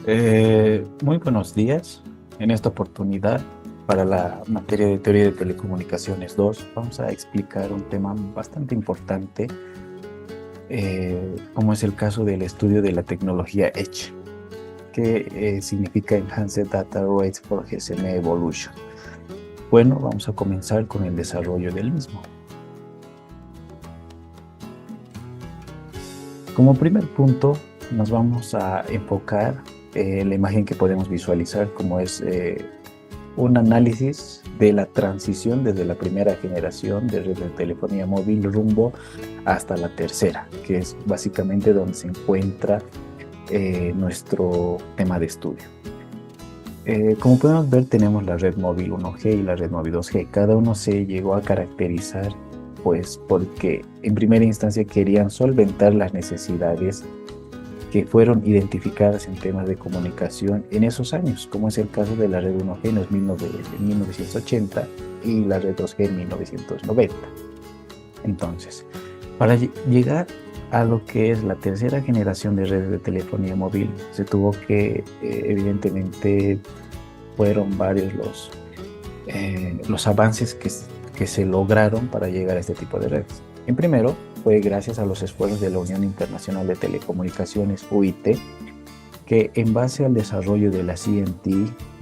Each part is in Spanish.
Muy buenos días. En esta oportunidad, para la materia de Teoría de Telecomunicaciones 2, vamos a explicar un tema bastante importante, como es el caso del estudio de la tecnología Edge, que significa Enhanced Data Rates for GSM Evolution. Bueno, vamos a comenzar con el desarrollo del mismo. Como primer punto, nos vamos a enfocar en la imagen que podemos visualizar, como es un análisis de la transición desde la primera generación de red de telefonía móvil rumbo hasta la tercera, que es básicamente donde se encuentra nuestro tema de estudio. Como podemos ver, tenemos la red móvil 1G y la red móvil 2G. Cada uno se llegó a caracterizar pues porque en primera instancia querían solventar las necesidades que fueron identificadas en temas de comunicación en esos años, como es el caso de la red 1G en 1980 y la red 2G en 1990. Entonces, para llegar a lo que es la tercera generación de redes de telefonía móvil, se tuvo que, evidentemente, fueron varios los avances que se lograron para llegar a este tipo de redes. En primero, fue gracias a los esfuerzos de la Unión Internacional de Telecomunicaciones, UIT, que en base al desarrollo de la CNT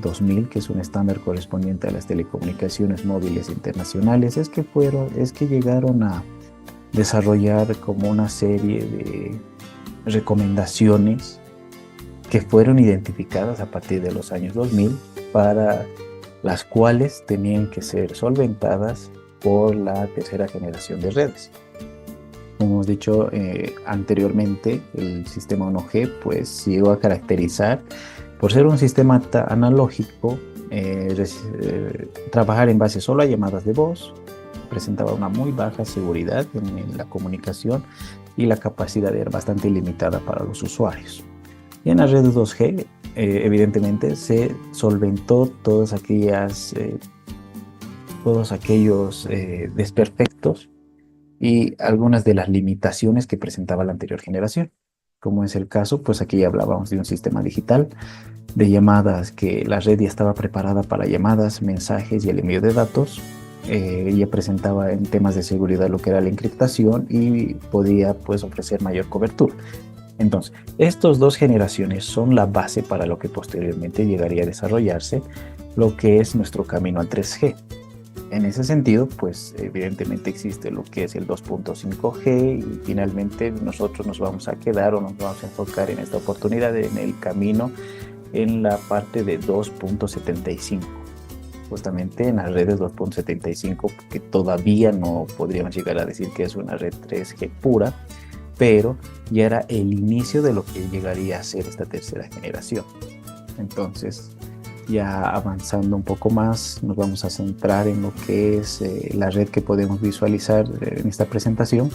2000, que es un estándar correspondiente a las telecomunicaciones móviles internacionales, es que llegaron a desarrollar como una serie de recomendaciones que fueron identificadas a partir de los años 2000, para las cuales tenían que ser solventadas por la tercera generación de redes. Como hemos dicho anteriormente, el sistema 1G pues llegó a caracterizar por ser un sistema analógico, trabajar en base solo a llamadas de voz, presentaba una muy baja seguridad en la comunicación y la capacidad era bastante limitada para los usuarios. Y en la red 2G, evidentemente, se solventó todos aquellos desperfectos y algunas de las limitaciones que presentaba la anterior generación. Como es el caso, pues aquí ya hablábamos de un sistema digital de llamadas, que la red ya estaba preparada para llamadas, mensajes y el envío de datos. Ya presentaba en temas de seguridad lo que era la encriptación y podía pues ofrecer mayor cobertura. Entonces, estas dos generaciones son la base para lo que posteriormente llegaría a desarrollarse lo que es nuestro camino al 3G. En ese sentido, pues evidentemente existe lo que es el 2.5G y finalmente nosotros nos vamos a quedar o nos vamos a enfocar en esta oportunidad en el camino en la parte de 2.75. Justamente en las redes 2.75, que todavía no podríamos llegar a decir que es una red 3G pura, pero ya era el inicio de lo que llegaría a ser esta tercera generación. Entonces, ya avanzando un poco más, nos vamos a centrar en lo que es la red que podemos visualizar en esta presentación,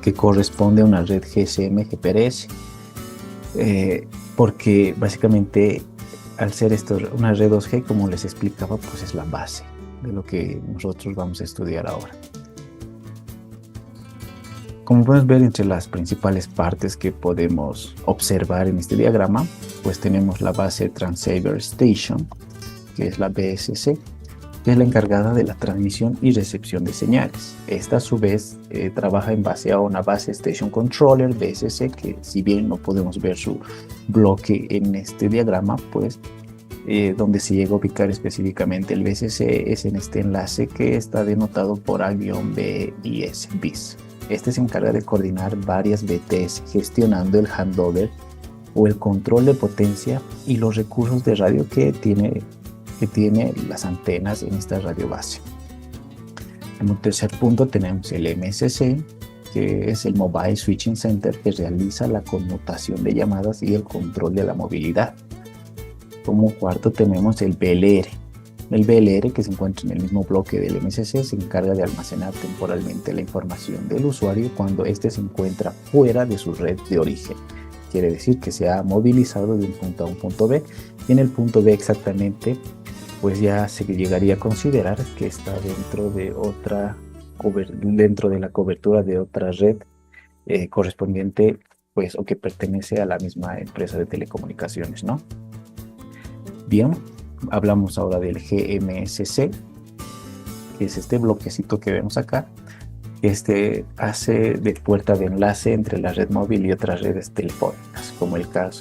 que corresponde a una red GSM GPRS, porque básicamente al ser esto una red 2G, como les explicaba, pues es la base de lo que nosotros vamos a estudiar ahora. Como pueden ver, entre las principales partes que podemos observar en este diagrama, pues tenemos la base Transceiver Station, que es la BSC, que es la encargada de la transmisión y recepción de señales. Esta a su vez trabaja en base a una base Station Controller BSC, que si bien no podemos ver su bloque en este diagrama, pues donde se llega a ubicar específicamente el BSC es en este enlace que está denotado por A-BIS, BIS. Este se encarga de coordinar varias BTS, gestionando el handover o el control de potencia y los recursos de radio que tiene las antenas en esta radio base. En un tercer punto tenemos el MSC, que es el Mobile Switching Center, que realiza la conmutación de llamadas y el control de la movilidad. Como cuarto tenemos el BLR. El BLR, que se encuentra en el mismo bloque del MSC, se encarga de almacenar temporalmente la información del usuario cuando éste se encuentra fuera de su red de origen. Quiere decir que se ha movilizado de un punto a un punto B, y en el punto B exactamente, pues ya se llegaría a considerar que está dentro de la cobertura de otra red correspondiente pues, o que pertenece a la misma empresa de telecomunicaciones, ¿no? Bien, hablamos ahora del GMSC, que es este bloquecito que vemos acá. Este hace de puerta de enlace entre la red móvil y otras redes telefónicas,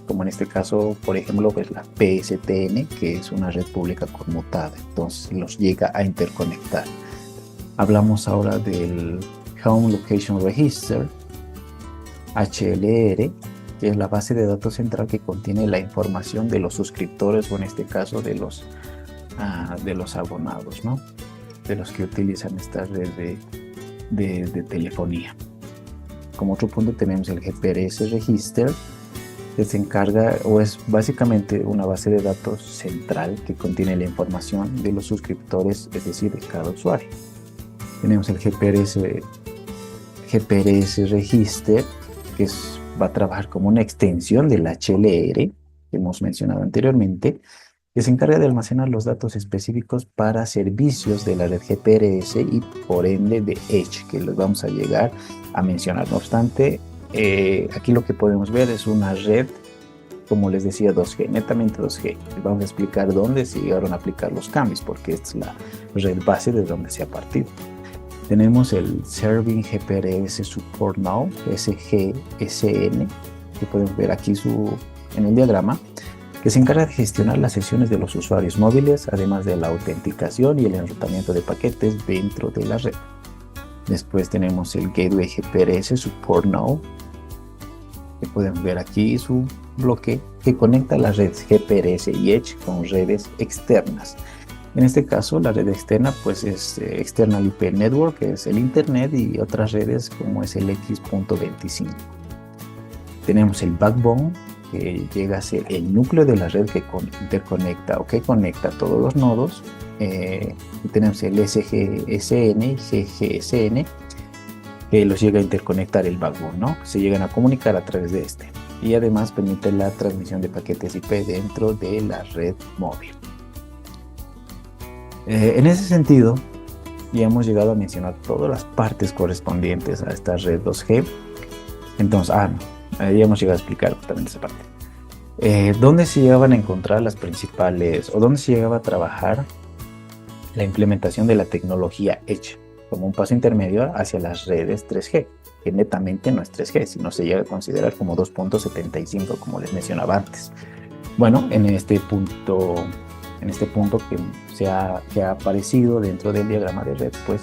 como en este caso, por ejemplo, pues la PSTN, que es una red pública conmutada, entonces los llega a interconectar. Hablamos ahora del Home Location Register, HLR, que es la base de datos central que contiene la información de los suscriptores, o en este caso de los abonados, ¿no? De los que utilizan esta red de telefonía. Como otro punto tenemos el GPRS Register, que se encarga, o es básicamente una base de datos central que contiene la información de los suscriptores, es decir, de cada usuario. Tenemos el GPRS Register, que va a trabajar como una extensión del HLR, que hemos mencionado anteriormente, que se encarga de almacenar los datos específicos para servicios de la red GPRS y por ende de Edge, que les vamos a llegar a mencionar. No obstante, aquí lo que podemos ver es una red, como les decía, 2G, netamente 2G. Les vamos a explicar dónde se llegaron a aplicar los cambios, porque esta es la red base de donde se ha partido. Tenemos el Serving GPRS Support Now, SGSN, que podemos ver aquí en el diagrama, que se encarga de gestionar las sesiones de los usuarios móviles, además de la autenticación y el enrutamiento de paquetes dentro de la red. Después tenemos el Gateway GPRS Support Now, que podemos ver aquí su bloque que conecta las redes GPRS y Edge con redes externas. En este caso, la red externa pues es External IP Network, que es el Internet, y otras redes como es el X.25. Tenemos el Backbone, que llega a ser el núcleo de la red que interconecta o que conecta todos los nodos. Y tenemos el SGSN y GGSN, que los llega a interconectar el backbone, ¿no? Se llegan a comunicar a través de este. Y además permite la transmisión de paquetes IP dentro de la red móvil. En ese sentido, ya hemos llegado a mencionar todas las partes correspondientes a esta red 2G. Entonces, ya hemos llegado a explicar también esa parte. ¿Dónde se llegaban a encontrar las principales, o dónde se llegaba a trabajar la implementación de la tecnología Edge como un paso intermedio hacia las redes 3G, que netamente no es 3G, sino se llega a considerar como 2.75, como les mencionaba antes? Bueno, en este punto que ha aparecido dentro del diagrama de red, pues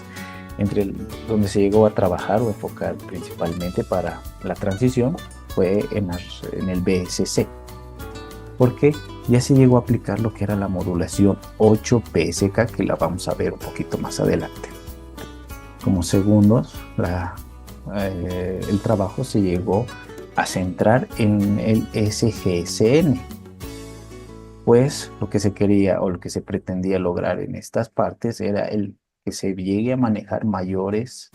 donde se llegó a trabajar o enfocar principalmente para la transición fue en el BSC, porque ya se llegó a aplicar lo que era la modulación 8 PSK, que la vamos a ver un poquito más adelante. Como segundos, el trabajo se llegó a centrar en el SGSN, pues lo que se quería o lo que se pretendía lograr en estas partes era el que se llegue a manejar mayores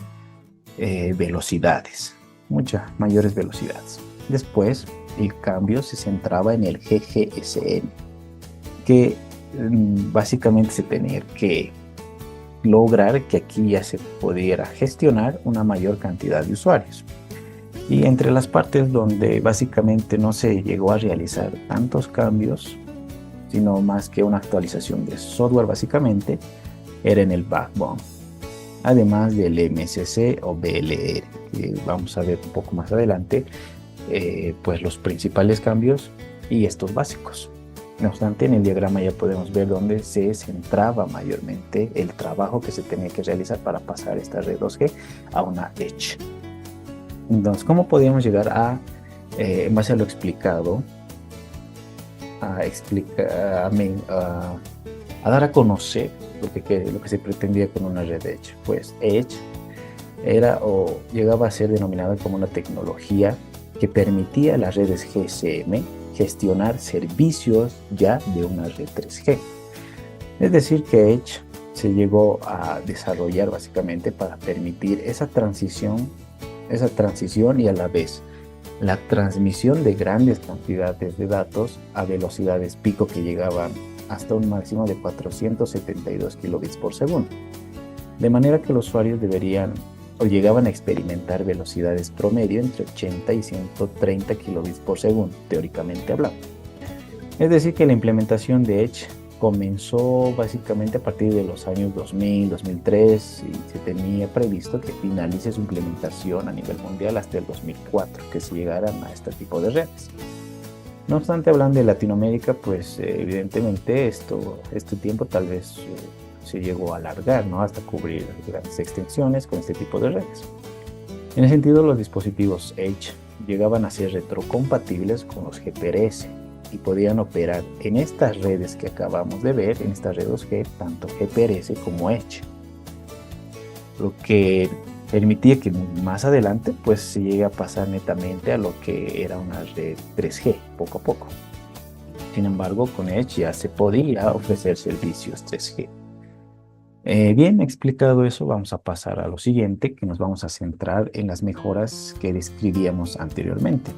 velocidades, muchas mayores velocidades. Después el cambio se centraba en el GGSN, que básicamente se tenía que lograr que aquí ya se pudiera gestionar una mayor cantidad de usuarios. Y entre las partes donde básicamente no se llegó a realizar tantos cambios, sino más que una actualización de software básicamente, era en el backbone, además del MSC o BLR, que vamos a ver un poco más adelante, pues los principales cambios y estos básicos. No obstante, en el diagrama ya podemos ver dónde se centraba mayormente el trabajo que se tenía que realizar para pasar esta red 2G a una Edge. Entonces, ¿cómo podíamos llegar a, en base a lo explicado, a dar a conocer lo que se pretendía con una red Edge? Pues Edge era o llegaba a ser denominada como una tecnología que permitía a las redes GSM gestionar servicios ya de una red 3G. Es decir, que Edge se llegó a desarrollar básicamente para permitir esa transición y a la vez la transmisión de grandes cantidades de datos a velocidades pico que llegaban hasta un máximo de 472 kilobits por segundo. De manera que los usuarios deberían o llegaban a experimentar velocidades promedio entre 80 y 130 kilobits por segundo, teóricamente hablando. Es decir, que la implementación de Edge comenzó básicamente a partir de los años 2000, 2003 y se tenía previsto que finalice su implementación a nivel mundial hasta el 2004, que se llegaran a este tipo de redes. No obstante, hablando de Latinoamérica, pues evidentemente este tiempo tal vez se llegó a alargar, ¿no? Hasta cubrir grandes extensiones con este tipo de redes. En ese sentido, los dispositivos Edge llegaban a ser retrocompatibles con los GPRS y podían operar en estas redes que acabamos de ver, en estas redes 2G, tanto GPRS como Edge. Lo que permitía que más adelante pues se llegue a pasar netamente a lo que era una red 3G poco a poco. Sin embargo, con Edge ya se podía ofrecer servicios 3G. Bien explicado eso, vamos a pasar a lo siguiente, que nos vamos a centrar en las mejoras que describíamos anteriormente.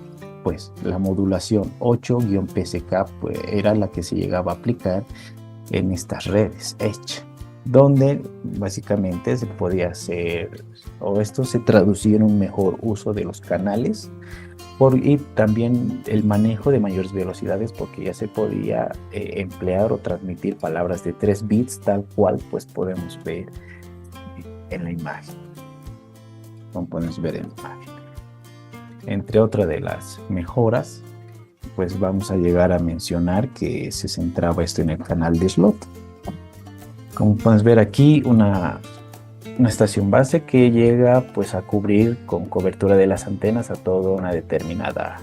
Pues la modulación 8-PSK pues, era la que se llegaba a aplicar en estas redes Edge, donde básicamente se podía hacer, o esto se traducía en un mejor uso de los canales y también el manejo de mayores velocidades, porque ya se podía emplear o transmitir palabras de 3 bits tal cual pues podemos ver en la imagen, como podemos ver en la imagen. Entre otras de las mejoras, pues vamos a llegar a mencionar que se centraba esto en el canal de slot. Como puedes ver aquí, una estación base que llega pues a cubrir con cobertura de las antenas a toda una determinada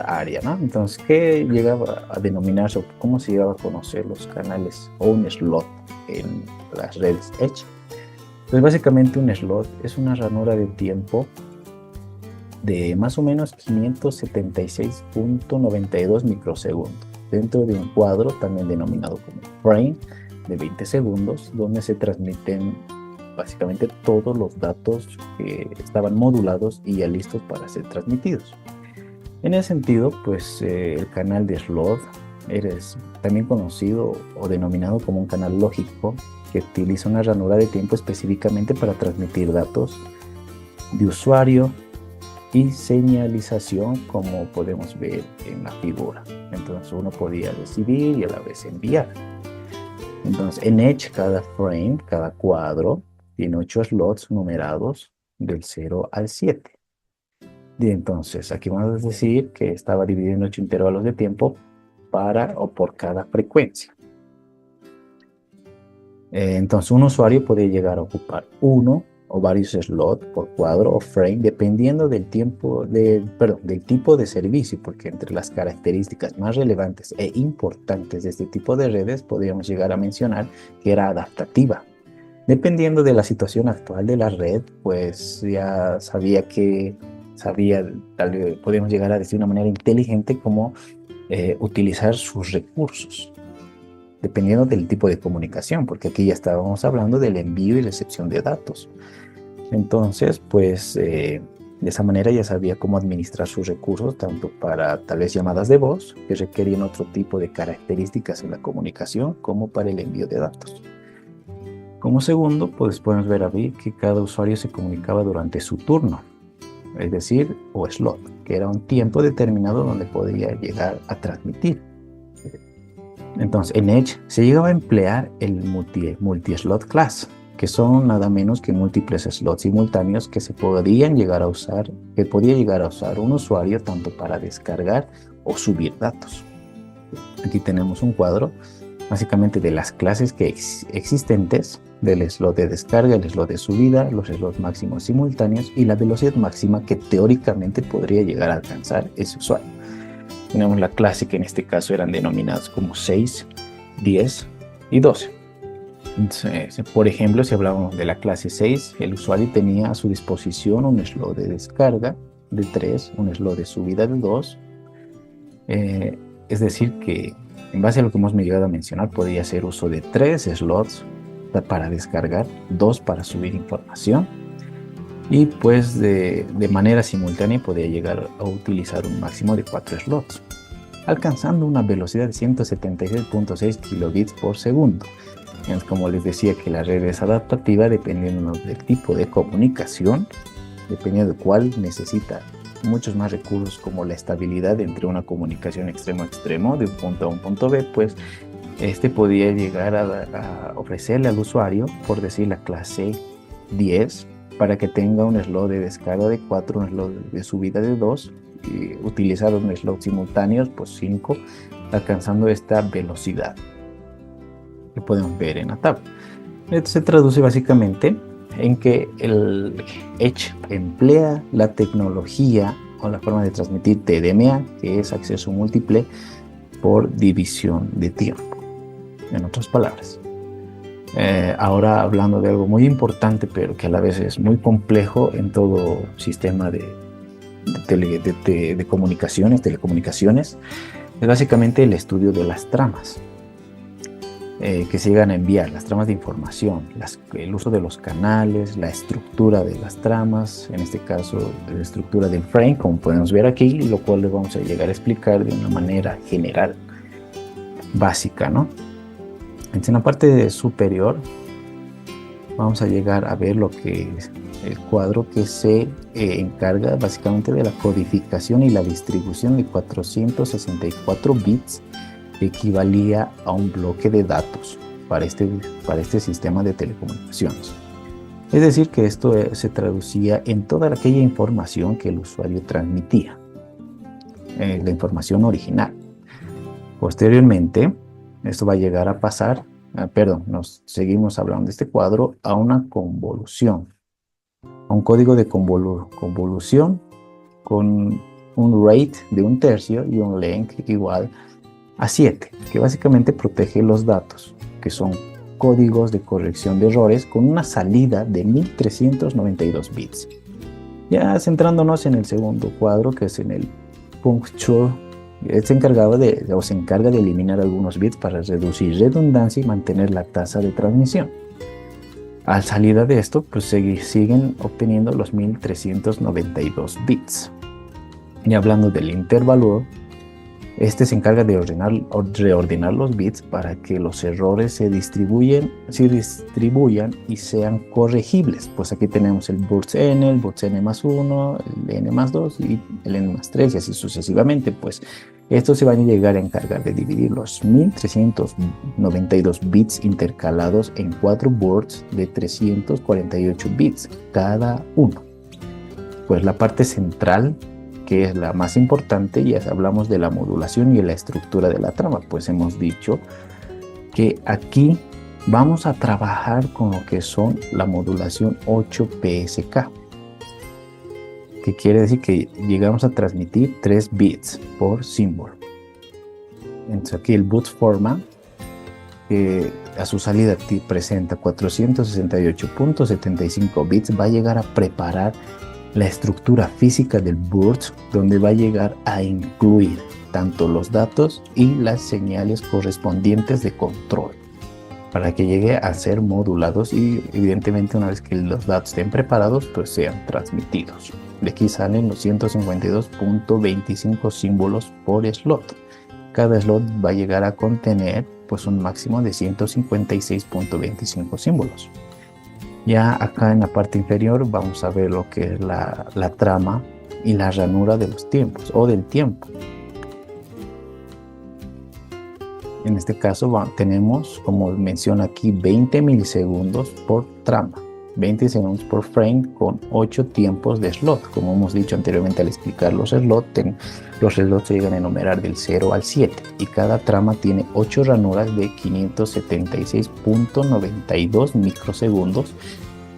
área, ¿no? Entonces, ¿qué llegaba a denominarse o cómo se llegaba a conocer los canales o un slot en las redes Edge? Pues básicamente un slot es una ranura de tiempo de más o menos 576.92 microsegundos dentro de un cuadro también denominado como frame de 20 segundos, donde se transmiten básicamente todos los datos que estaban modulados y ya listos para ser transmitidos. En ese sentido, pues el canal de slot es también conocido o denominado como un canal lógico, que utiliza una ranura de tiempo específicamente para transmitir datos de usuario y señalización, como podemos ver en la figura. Entonces uno podía recibir y a la vez enviar. Entonces en Edge cada frame, cada cuadro, tiene 8 slots numerados del 0 al 7. Y entonces aquí vamos a decir que estaba dividido en 8 intervalos de tiempo para o por cada frecuencia. Entonces un usuario puede llegar a ocupar uno o varios slots por cuadro o frame dependiendo del tipo de servicio, porque entre las características más relevantes e importantes de este tipo de redes podríamos llegar a mencionar que era adaptativa. Dependiendo de la situación actual de la red, pues ya tal vez podemos llegar a decir de una manera inteligente cómo utilizar sus recursos, dependiendo del tipo de comunicación, porque aquí ya estábamos hablando del envío y recepción de datos. Entonces, pues de esa manera ya sabía cómo administrar sus recursos, tanto para tal vez llamadas de voz, que requerían otro tipo de características en la comunicación, como para el envío de datos. Como segundo, pues podemos ver aquí que cada usuario se comunicaba durante su turno, es decir, o slot, que era un tiempo determinado donde podía llegar a transmitir. Entonces, en Edge se llegaba a emplear el multi-slot class, que son nada menos que múltiples slots simultáneos que podía llegar a usar un usuario tanto para descargar o subir datos. Aquí tenemos un cuadro básicamente de las clases existentes, del slot de descarga, el slot de subida, los slots máximos simultáneos y la velocidad máxima que teóricamente podría llegar a alcanzar ese usuario. Tenemos la clase que en este caso eran denominadas como 6, 10 y 12. Entonces, por ejemplo, si hablábamos de la clase 6, el usuario tenía a su disposición un slot de descarga de 3, un slot de subida de 2. Es decir que en base a lo que hemos llegado a mencionar, podía hacer uso de 3 slots para descargar, 2 para subir información y pues de manera simultánea podía llegar a utilizar un máximo de 4 slots, alcanzando una velocidad de 176.6 kilobits por segundo. Es como les decía que la red es adaptativa dependiendo del tipo de comunicación, dependiendo de cuál necesita muchos más recursos como la estabilidad entre una comunicación extremo a extremo, de un punto a un punto B, pues este podía llegar a ofrecerle al usuario, por decir la clase 10, para que tenga un slot de descarga de 4, un slot de subida de 2, y utilizar un slot simultáneos, pues 5, alcanzando esta velocidad que podemos ver en la tabla. Esto se traduce básicamente en que el Edge emplea la tecnología o la forma de transmitir TDMA, que es acceso múltiple por división de tiempo, en otras palabras. Ahora hablando de algo muy importante, pero que a la vez es muy complejo en todo sistema de comunicaciones, telecomunicaciones, es básicamente el estudio de las tramas que se llegan a enviar, las tramas de información, el uso de los canales, la estructura de las tramas, en este caso la estructura del frame, como podemos ver aquí, lo cual le vamos a llegar a explicar de una manera general, básica, ¿no? Entonces, en la parte superior vamos a llegar a ver lo que es el cuadro que se encarga básicamente de la codificación y la distribución de 464 bits, que equivalía a un bloque de datos para este sistema de telecomunicaciones. Es decir, que esto se traducía en toda aquella información que el usuario transmitía, la información original. Posteriormente, esto va a llegar a pasar, nos seguimos hablando de este cuadro, a una convolución, a un código de convolución con un rate de 1/3 y un length igual a 7, que básicamente protege los datos, que son códigos de corrección de errores con una salida de 1392 bits. Ya centrándonos en el segundo cuadro, que es en el puncture, se encarga de eliminar algunos bits para reducir redundancia y mantener la tasa de transmisión. Al salida de esto, pues siguen obteniendo los 1392 bits. Y hablando del intervalador, este se encarga de reordenar los bits para que los errores se distribuyan y sean corregibles. Pues aquí tenemos el burst n, el burst n+1, el n+2 y el n+3 y así sucesivamente. Pues estos se van a llegar a encargar de dividir los 1392 bits intercalados en 4 bursts de 348 bits cada uno. Pues la parte central, que es la más importante, ya hablamos de la modulación y de la estructura de la trama, pues hemos dicho que aquí vamos a trabajar con lo que son la modulación 8PSK, que quiere decir que llegamos a transmitir 3 bits por símbolo. Entonces aquí el boot format, que a su salida presenta 468.75 bits, va a llegar a preparar la estructura física del burst, donde va a llegar a incluir tanto los datos y las señales correspondientes de control, para que llegue a ser modulados y evidentemente una vez que los datos estén preparados, pues sean transmitidos. De aquí salen los 152.25 símbolos por slot. Cada slot va a llegar a contener pues un máximo de 156.25 símbolos. Ya acá en la parte inferior vamos a ver lo que es la trama y la ranura de los tiempos o del tiempo. En este caso tenemos, como menciona aquí, 20 milisegundos por trama, 20 segundos por frame con 8 tiempos de slot. Como hemos dicho anteriormente al explicar los slots se llegan a enumerar del 0 al 7 y cada trama tiene 8 ranuras de 576.92 microsegundos,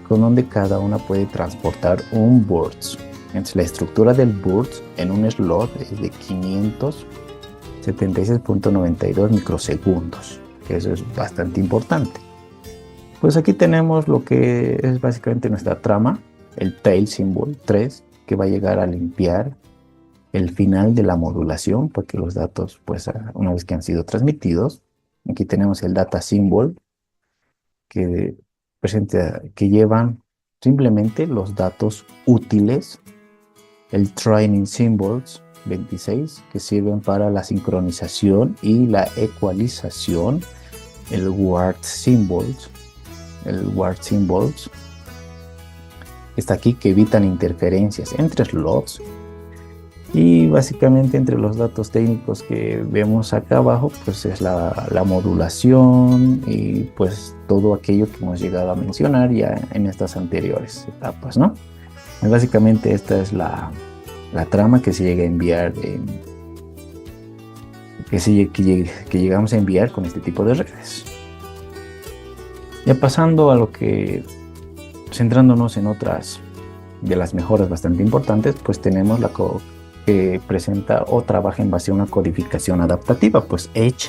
con donde cada una puede transportar un burst. Entonces la estructura del burst en un slot es de 576.92 microsegundos, que eso es bastante importante. Pues aquí tenemos lo que es básicamente nuestra trama, el tail symbol 3, que va a llegar a limpiar el final de la modulación, porque los datos, pues una vez que han sido transmitidos, aquí tenemos el data symbol, que llevan simplemente los datos útiles, el training symbols 26, que sirven para la sincronización y la ecualización el word symbols, está aquí, que evitan interferencias entre slots. Y básicamente entre los datos técnicos que vemos acá abajo, pues es la modulación y pues todo aquello que hemos llegado a mencionar ya en estas anteriores etapas, ¿no? Y básicamente esta es la trama que se llega a enviar, que llegamos a enviar con este tipo de redes. Ya pasando a lo que, centrándonos en otras de las mejoras bastante importantes, pues tenemos que presenta o trabaja en base a una codificación adaptativa, pues Edge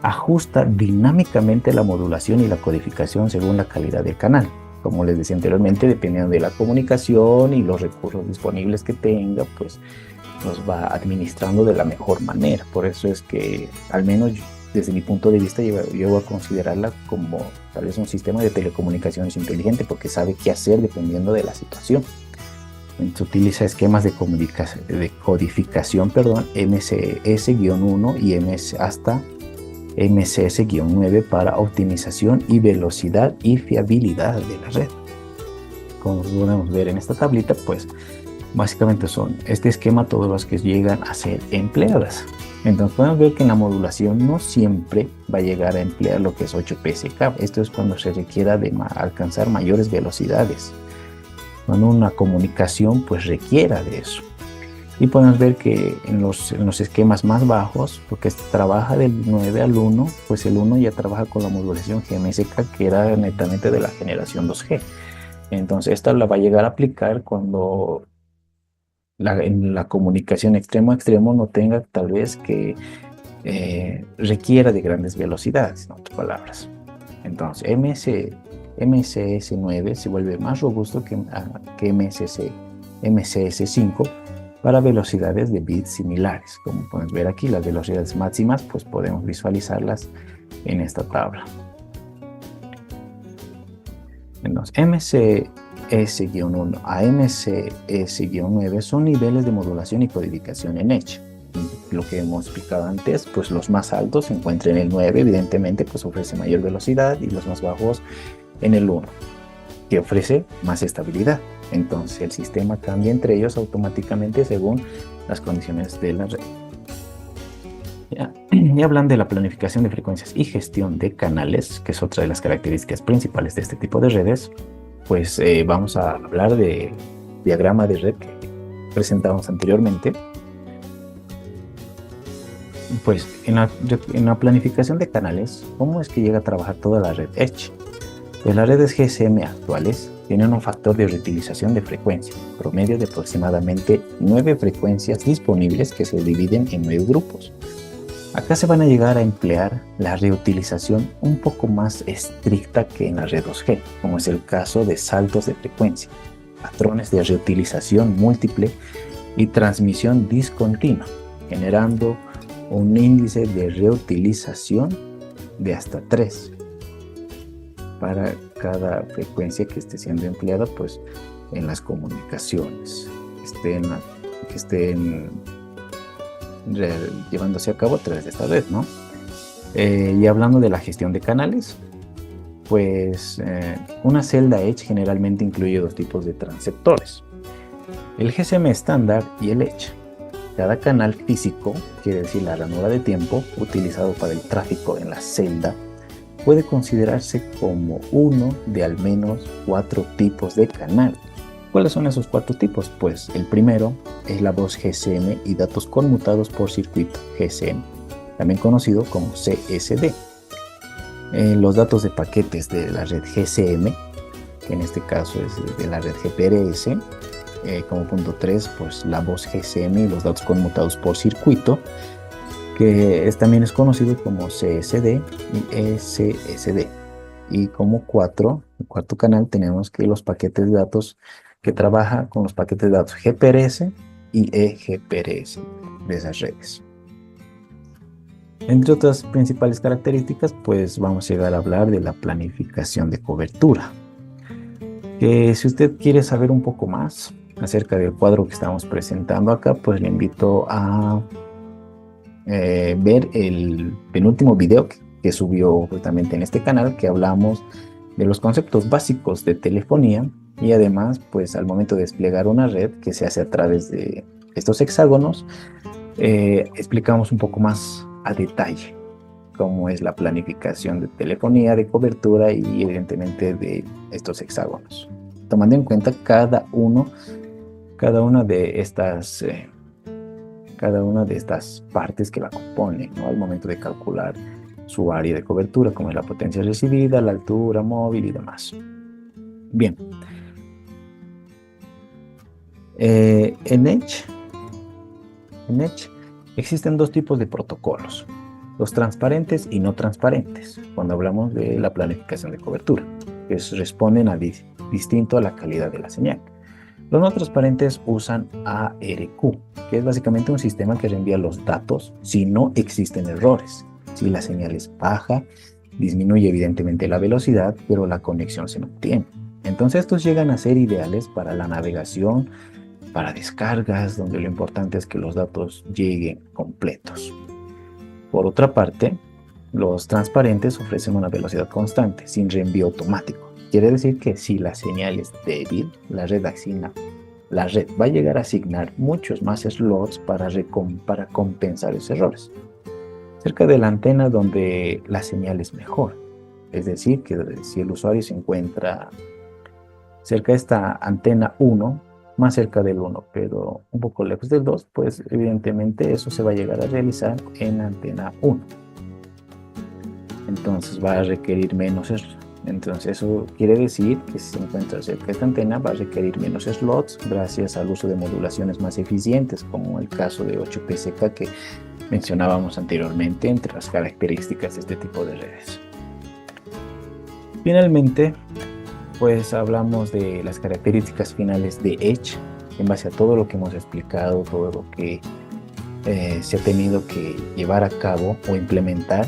ajusta dinámicamente la modulación y la codificación según la calidad del canal. Como les decía anteriormente, dependiendo de la comunicación y los recursos disponibles que tenga, pues nos va administrando de la mejor manera. Por eso es que, al menos desde mi punto de vista, llego a considerarla como tal vez un sistema de telecomunicaciones inteligente, porque sabe qué hacer dependiendo de la situación. Se utiliza esquemas de codificación, MCS-1 y hasta MCS-9 para optimización y velocidad y fiabilidad de la red. Como podemos ver en esta tablita, pues básicamente son este esquema todos los que llegan a ser empleadas. Entonces podemos ver que en la modulación no siempre va a llegar a emplear lo que es 8PSK. Esto es cuando se requiera de alcanzar mayores velocidades, cuando una comunicación pues requiera de eso. Y podemos ver que en los esquemas más bajos, porque trabaja del 9 al 1, pues el 1 ya trabaja con la modulación GMSK, que era netamente de la generación 2G. Entonces esta la va a llegar a aplicar cuando en la comunicación extremo a extremo no tenga tal vez que requiera de grandes velocidades, en otras palabras. Entonces MCS9 se vuelve más robusto que MCS5 para velocidades de bits similares. Como pueden ver aquí, las velocidades máximas pues podemos visualizarlas en esta tabla. Entonces, MCS-1 a MCS-9 son niveles de modulación y codificación en Edge. Lo que hemos explicado antes, pues los más altos se encuentran en el 9, evidentemente pues ofrece mayor velocidad, y los más bajos en el 1, que ofrece más estabilidad. Entonces el sistema cambia entre ellos automáticamente según las condiciones de la red. Ya hablan de la planificación de frecuencias y gestión de canales, que es otra de las características principales de este tipo de redes. Pues vamos a hablar de diagrama de red que presentamos anteriormente. Pues en la planificación de canales, ¿cómo es que llega a trabajar toda la red Edge? Pues las redes GSM actuales tienen un factor de reutilización de frecuencia, promedio de aproximadamente 9 frecuencias disponibles que se dividen en 9 grupos. Acá se van a llegar a emplear la reutilización un poco más estricta que en la red 2G, como es el caso de saltos de frecuencia, patrones de reutilización múltiple y transmisión discontinua, generando un índice de reutilización de hasta 3 para cada frecuencia que esté siendo empleada pues en las comunicaciones que estén llevándose a cabo a través de esta red, ¿no? Y hablando de la gestión de canales, pues una celda Edge generalmente incluye 2 tipos de transceptores: el GSM estándar y el Edge. Cada canal físico, quiere decir la ranura de tiempo utilizado para el tráfico en la celda, puede considerarse como uno de al menos 4 tipos de canal. ¿Cuáles son esos 4 tipos? Pues el primero es la voz GSM y datos conmutados por circuito GSM, también conocido como CSD. Los datos de paquetes de la red GSM, que en este caso es de la red GPRS, como punto 3, pues la voz GSM y los datos conmutados por circuito, que también es conocido como CSD y ECSD. Y como el cuarto canal, tenemos que los paquetes de datos que trabaja con los paquetes de datos GPRS y eGPRS de esas redes. Entre otras principales características, pues vamos a llegar a hablar de la planificación de cobertura. Que si usted quiere saber un poco más acerca del cuadro que estamos presentando acá, pues le invito a ver el penúltimo video que subió justamente en este canal, que hablamos de los conceptos básicos de telefonía y además, pues al momento de desplegar una red que se hace a través de estos hexágonos, explicamos un poco más a detalle cómo es la planificación de telefonía, de cobertura y evidentemente de estos hexágonos, tomando en cuenta cada una de estas partes que la componen, ¿no? Al momento de calcular su área de cobertura, como es la potencia recibida, la altura móvil y demás. Bien. En Edge existen dos tipos de protocolos, los transparentes y no transparentes, cuando hablamos de la planificación de cobertura, que responden distinto a la calidad de la señal. Los no transparentes usan ARQ, que es básicamente un sistema que reenvía los datos si no existen errores. Si la señal es baja, disminuye evidentemente la velocidad, pero la conexión se mantiene. Entonces estos llegan a ser ideales para la navegación, para descargas, donde lo importante es que los datos lleguen completos. Por otra parte, los transparentes ofrecen una velocidad constante, sin reenvío automático. Quiere decir que si la señal es débil, la red va a llegar a asignar muchos más slots para compensar esos errores. Cerca de la antena donde la señal es mejor. Es decir, que si el usuario se encuentra cerca de esta antena 1, más cerca del 1, pero un poco lejos del 2, pues evidentemente eso se va a llegar a realizar en antena 1. Entonces va a requerir menos slots. Entonces eso quiere decir que si se encuentra cerca de esta antena va a requerir menos slots gracias al uso de modulaciones más eficientes, como el caso de 8PSK que mencionábamos anteriormente entre las características de este tipo de redes. Finalmente, pues hablamos de las características finales de Edge, en base a todo lo que hemos explicado, todo lo que se ha tenido que llevar a cabo o implementar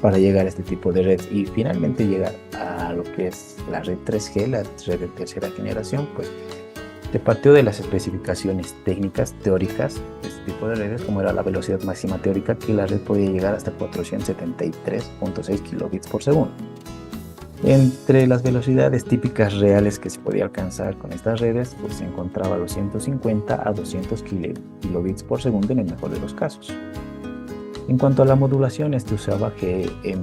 para llegar a este tipo de red y finalmente llegar a lo que es la red 3G, la red de tercera generación. Pues se partió de las especificaciones técnicas, teóricas de este tipo de redes, como era la velocidad máxima teórica, que la red podía llegar hasta 473.6 kilobits por segundo. Entre las velocidades típicas reales que se podía alcanzar con estas redes, pues se encontraba los 150 a 200 kilobits por segundo en el mejor de los casos. En cuanto a la modulación, este usaba GSMK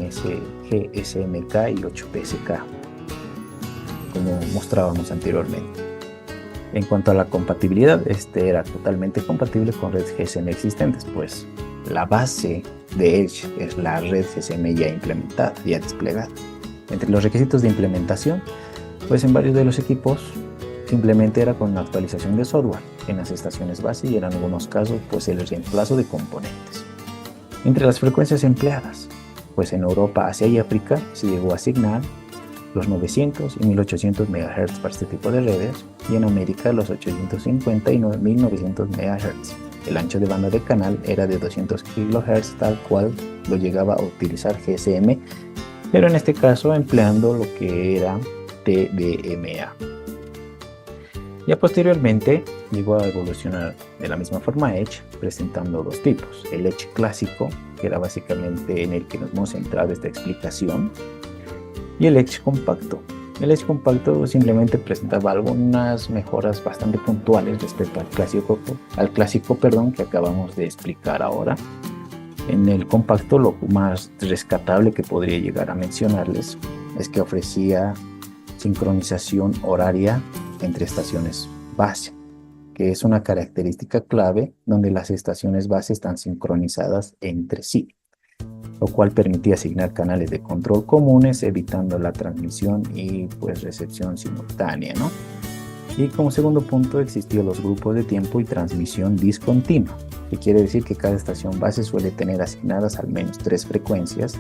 y 8PSK, como mostrábamos anteriormente. En cuanto a la compatibilidad, este era totalmente compatible con redes GSM existentes, pues la base de Edge es la red GSM ya implementada, ya desplegada. Entre los requisitos de implementación, pues en varios de los equipos simplemente era con la actualización de software en las estaciones base y en algunos casos pues el reemplazo de componentes. Entre las frecuencias empleadas, pues en Europa, Asia y África se llegó a asignar los 900 y 1800 MHz para este tipo de redes y en América los 850 y 1900 MHz. El ancho de banda de canal era de 200 kHz, tal cual lo llegaba a utilizar GSM, pero en este caso empleando lo que era TDMA. Ya posteriormente llegó a evolucionar de la misma forma Edge, presentando dos tipos: el Edge clásico, que era básicamente en el que nos hemos centrado esta explicación, y el Edge compacto. El Edge compacto simplemente presentaba algunas mejoras bastante puntuales respecto al clásico que acabamos de explicar ahora. En el compacto, lo más rescatable que podría llegar a mencionarles es que ofrecía sincronización horaria entre estaciones base, que es una característica clave donde las estaciones base están sincronizadas entre sí, lo cual permitía asignar canales de control comunes, evitando la transmisión y pues recepción simultánea, ¿no? Y como segundo punto existían los grupos de tiempo y transmisión discontinua, que quiere decir que cada estación base suele tener asignadas al menos 3 frecuencias,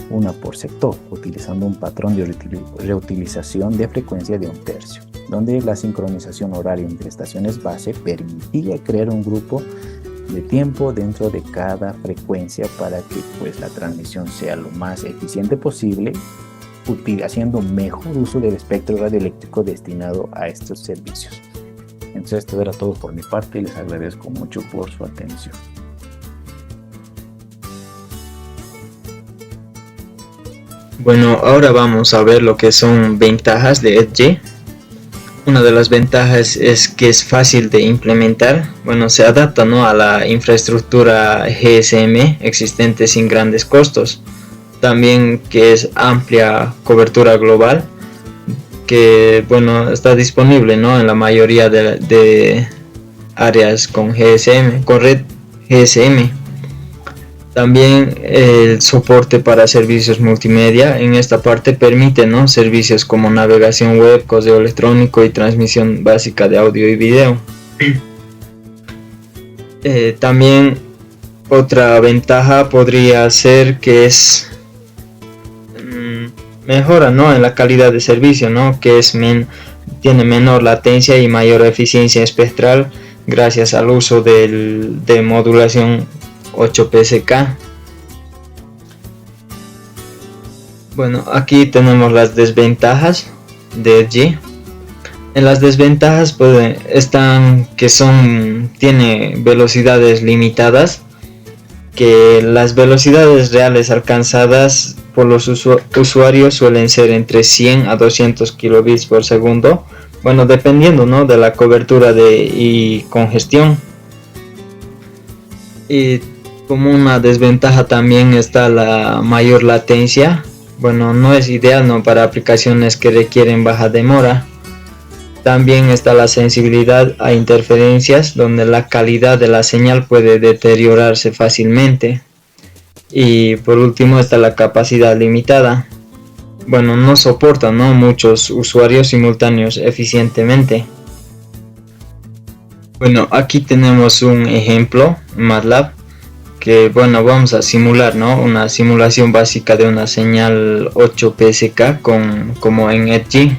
una por sector, utilizando un patrón de reutilización de frecuencia de 1/3, donde la sincronización horaria entre estaciones base permitía crear un grupo de tiempo dentro de cada frecuencia para que pues la transmisión sea lo más eficiente posible, haciendo mejor uso del espectro radioeléctrico destinado a estos servicios. Entonces esto era todo por mi parte y les agradezco mucho por su atención. Bueno, ahora vamos a ver lo que son ventajas de Edge. Una de las ventajas es que es fácil de implementar. Bueno, se adapta, ¿no?, a la infraestructura GSM existente sin grandes costos. También que es amplia cobertura global, que bueno, está disponible, ¿no?, en la mayoría de áreas con GSM, con red GSM. También el soporte para servicios multimedia en esta parte permite, ¿no?, servicios como navegación web, correo electrónico y transmisión básica de audio y video. También otra ventaja podría ser que es mejora, ¿no?, en la calidad de servicio, ¿no?, que es tiene menor latencia y mayor eficiencia espectral gracias al uso de modulación 8PSK. Bueno, aquí tenemos las desventajas de Edge. En las desventajas están que tiene velocidades limitadas, que las velocidades reales alcanzadas por los usuarios suelen ser entre 100 a 200 kilobits por segundo, bueno, dependiendo, ¿no?, de la cobertura y congestión. Y como una desventaja también está la mayor latencia. Bueno, no es ideal, ¿no?, para aplicaciones que requieren baja demora. También está la sensibilidad a interferencias, donde la calidad de la señal puede deteriorarse fácilmente. Y por último está la capacidad limitada. Bueno, no soporta, ¿no?, muchos usuarios simultáneos eficientemente. Bueno, aquí tenemos un ejemplo en MATLAB que, bueno, vamos a simular, ¿no?, una simulación básica de una señal 8PSK como en Edge.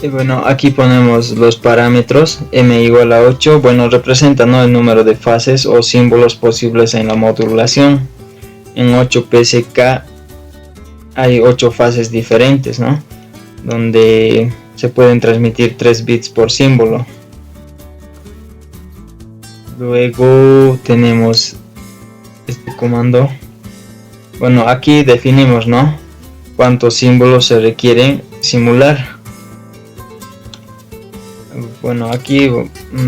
Y bueno, aquí ponemos los parámetros. M igual a 8, bueno, representa, ¿no?, el número de fases o símbolos posibles en la modulación. En 8PSK hay 8 fases diferentes, ¿no?, donde se pueden transmitir 3 bits por símbolo. Luego tenemos este comando. Bueno, aquí definimos, ¿no?, cuántos símbolos se requieren simular. Bueno, aquí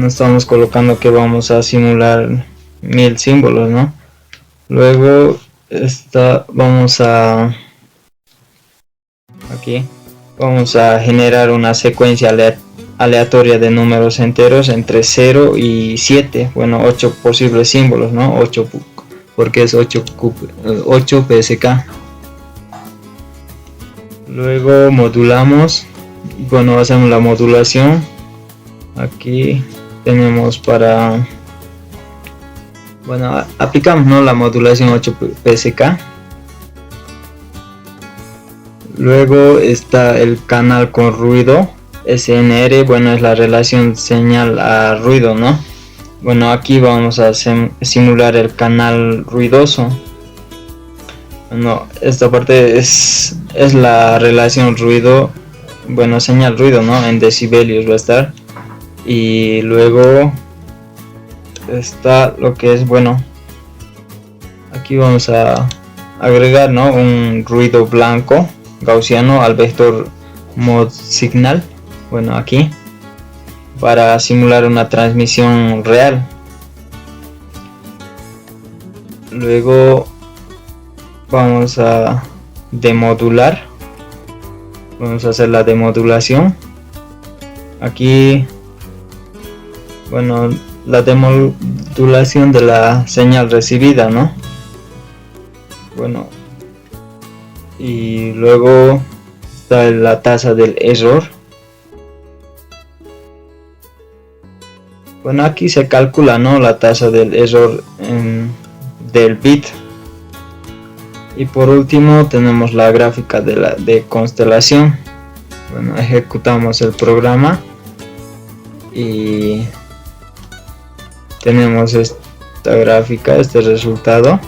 estamos colocando que vamos a simular 1000 símbolos, ¿no? Luego vamos a generar una secuencia aleatoria de números enteros entre 0 y 7, bueno, 8 posibles símbolos, ¿no? 8 porque es 8 PSK. Luego modulamos, bueno, hacemos la modulación. Aquí tenemos aplicamos, ¿no?, la modulación 8PSK. Luego está el canal con ruido, SNR, bueno, es la relación señal a ruido, ¿no? Bueno, aquí vamos a simular el canal ruidoso. Bueno, esta parte es la relación ruido, bueno, señal ruido, ¿no?, en decibelios va a estar. Y luego está lo que es, bueno, aquí vamos a agregar, ¿no?, un ruido blanco gaussiano al vector mod signal, bueno, aquí para simular una transmisión real. Luego vamos a demodular, vamos a hacer la demodulación. Aquí, bueno, la demodulación de la señal recibida, ¿no? Bueno, y luego está la tasa del error. Bueno, aquí se calcula, ¿no?, la tasa del error del bit. Y por último tenemos la gráfica de constelación. Bueno, ejecutamos el programa y tenemos esta gráfica, este resultado.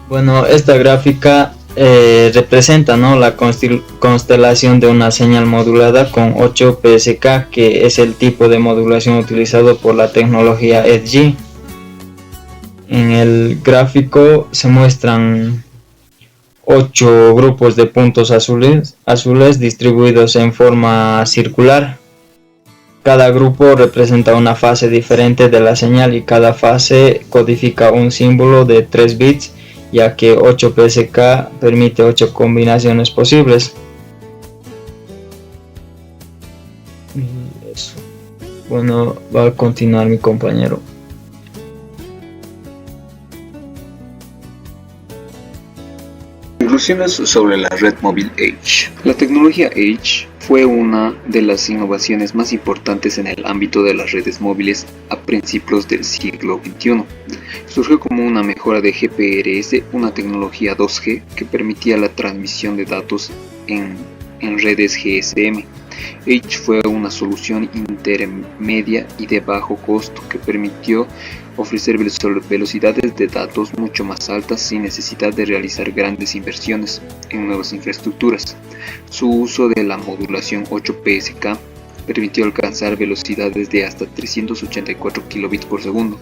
Bueno, esta gráfica representa, ¿no?, la constelación de una señal modulada con 8 PSK, que es el tipo de modulación utilizado por la tecnología Edge. En el gráfico se muestran 8 grupos de puntos azules distribuidos en forma circular. Cada grupo representa una fase diferente de la señal y cada fase codifica un símbolo de 3 bits, ya que 8 PSK permite 8 combinaciones posibles. Y eso. Bueno, va a continuar mi compañero. Conclusiones sobre la red móvil Edge. La tecnología Edge fue una de las innovaciones más importantes en el ámbito de las redes móviles a principios del siglo XXI. Surgió como una mejora de GPRS, una tecnología 2G que permitía la transmisión de datos en redes GSM. Edge fue una solución intermedia y de bajo costo que permitió ofrecer velocidades de datos mucho más altas sin necesidad de realizar grandes inversiones en nuevas infraestructuras. Su uso de la modulación 8 PSK permitió alcanzar velocidades de hasta 384 kilobits por segundo,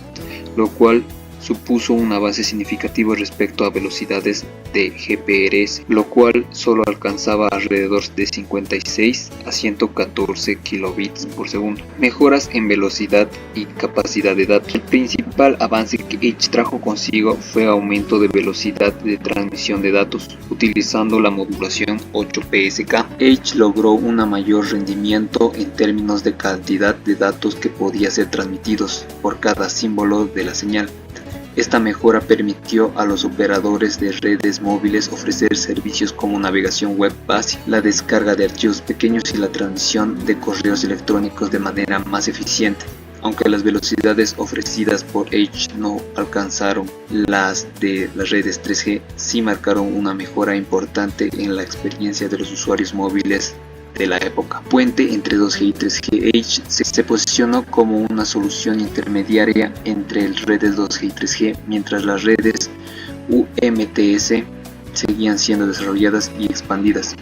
lo cual supuso un avance significativo respecto a velocidades de GPRS, lo cual solo alcanzaba alrededor de 56 a 114 kilobits por segundo. Mejoras en velocidad y capacidad de datos. El principal avance que Edge trajo consigo fue aumento de velocidad de transmisión de datos, utilizando la modulación 8 PSK. Edge logró un mayor rendimiento en términos de cantidad de datos que podía ser transmitidos por cada símbolo de la señal. Esta mejora permitió a los operadores de redes móviles ofrecer servicios como navegación web básica, la descarga de archivos pequeños y la transmisión de correos electrónicos de manera más eficiente. Aunque las velocidades ofrecidas por Edge no alcanzaron las de las redes 3G, sí marcaron una mejora importante en la experiencia de los usuarios móviles de la época. Puente entre 2G y 3G. Edge se posicionó como una solución intermediaria entre redes 2G y 3G, mientras las redes UMTS seguían siendo desarrolladas y expandidas.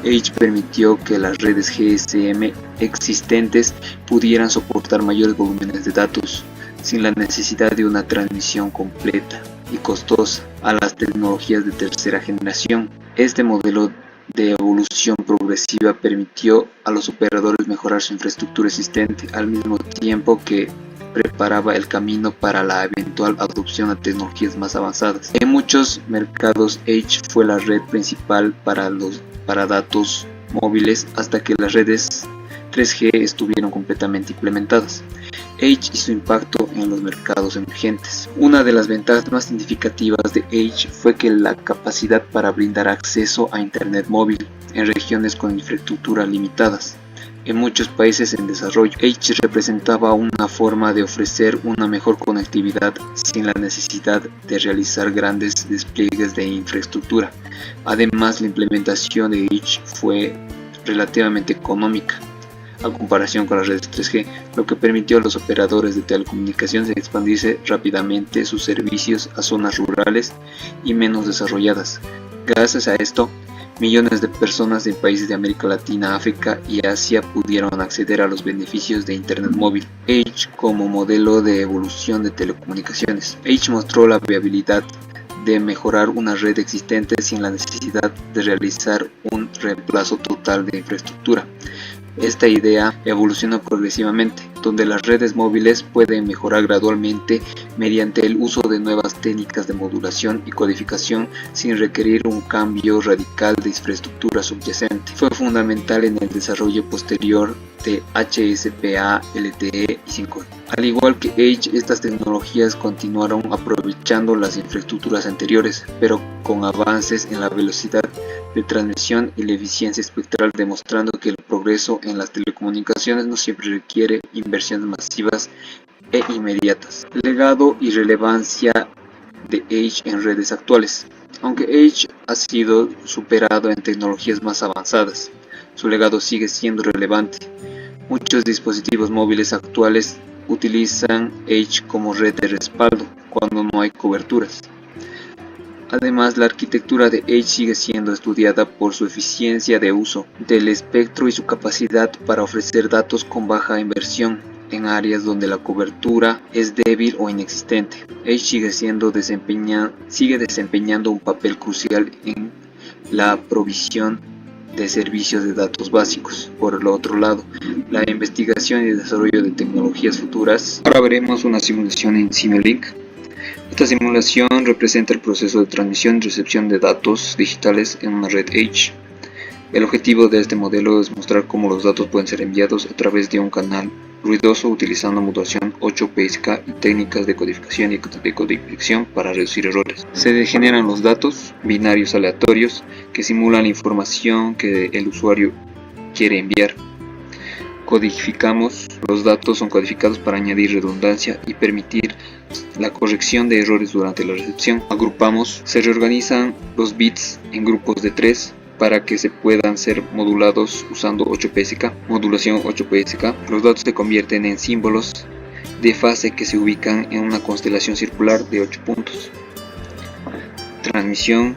Edge permitió que las redes GSM existentes pudieran soportar mayores volúmenes de datos, sin la necesidad de una transmisión completa y costosa a las tecnologías de tercera generación. Este modelo de evolución progresiva permitió a los operadores mejorar su infraestructura existente, al mismo tiempo que preparaba el camino para la eventual adopción a tecnologías más avanzadas. En muchos mercados, Edge fue la red principal para datos móviles hasta que las redes 3G estuvieron completamente implementadas. Edge y su impacto en los mercados emergentes. Una de las ventajas más significativas de Edge fue que la capacidad para brindar acceso a Internet móvil en regiones con infraestructura limitadas. En muchos países en desarrollo, Edge representaba una forma de ofrecer una mejor conectividad sin la necesidad de realizar grandes despliegues de infraestructura. Además, la implementación de Edge fue relativamente económica a comparación con las redes 3G, lo que permitió a los operadores de telecomunicaciones expandirse rápidamente sus servicios a zonas rurales y menos desarrolladas. Gracias a esto, millones de personas en países de América Latina, África y Asia pudieron acceder a los beneficios de Internet móvil. Edge como modelo de evolución de telecomunicaciones. Edge mostró la viabilidad de mejorar una red existente sin la necesidad de realizar un reemplazo total de infraestructura. Esta idea evolucionó progresivamente, donde las redes móviles pueden mejorar gradualmente mediante el uso de nuevas técnicas de modulación y codificación sin requerir un cambio radical de infraestructura subyacente. Fue fundamental en el desarrollo posterior de HSPA, LTE y 5G. Al igual que Edge, estas tecnologías continuaron aprovechando las infraestructuras anteriores, pero con avances en la velocidad de transmisión y la eficiencia espectral, demostrando que el progreso en las telecomunicaciones no siempre requiere inversiones masivas e inmediatas. Legado y relevancia de Edge en redes actuales. Aunque Edge ha sido superado en tecnologías más avanzadas, su legado sigue siendo relevante. Muchos dispositivos móviles actuales utilizan Edge como red de respaldo cuando no hay coberturas. Además, la arquitectura de Edge sigue siendo estudiada por su eficiencia de uso del espectro y su capacidad para ofrecer datos con baja inversión en áreas donde la cobertura es débil o inexistente. Edge sigue desempeñando un papel crucial en la provisión de servicios de datos básicos. Por el otro lado, la investigación y desarrollo de tecnologías futuras. Ahora veremos una simulación en Simulink. Esta simulación representa el proceso de transmisión y recepción de datos digitales en una red Edge. El objetivo de este modelo es mostrar cómo los datos pueden ser enviados a través de un canal ruidoso utilizando modulación 8PSK y técnicas de codificación y decodificación para reducir errores. Se generan los datos binarios aleatorios que simulan la información que el usuario quiere enviar. Los datos son codificados para añadir redundancia y permitir la corrección de errores durante la recepción. Se reorganizan los bits en grupos de 3 para que se puedan ser modulados usando 8PSK, modulación 8PSK. Los datos se convierten en símbolos de fase que se ubican en una constelación circular de 8 puntos. Transmisión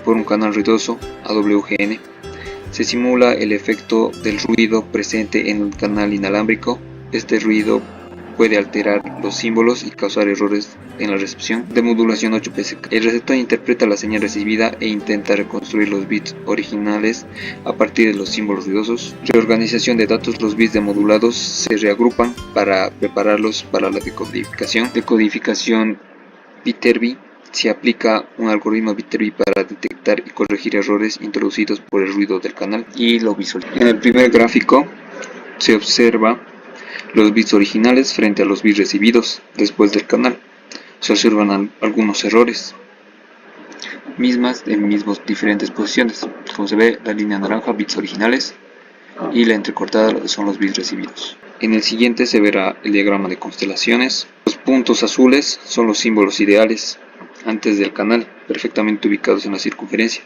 por un canal ruidoso AWGN. Se simula el efecto del ruido presente en el canal inalámbrico. Este ruido puede alterar los símbolos y causar errores en la recepción. De modulación 8PSK. El receptor interpreta la señal recibida e intenta reconstruir los bits originales a partir de los símbolos ruidosos. Reorganización de datos. Los bits demodulados se reagrupan para prepararlos para la decodificación. Decodificación Viterbi. Se aplica un algoritmo Viterbi para detectar y corregir errores introducidos por el ruido del canal y lo visual. En el primer gráfico se observa los bits originales frente a los bits recibidos después del canal. Se observan algunos errores en diferentes posiciones. Como se ve, la línea naranja, bits originales, y la entrecortada son los bits recibidos. En el siguiente se verá el diagrama de constelaciones. Los puntos azules son los símbolos ideales antes del canal, perfectamente ubicados en la circunferencia,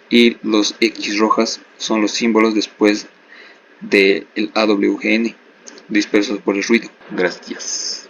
y los X rojas son los símbolos después del AWGN, dispersos por el ruido. Gracias.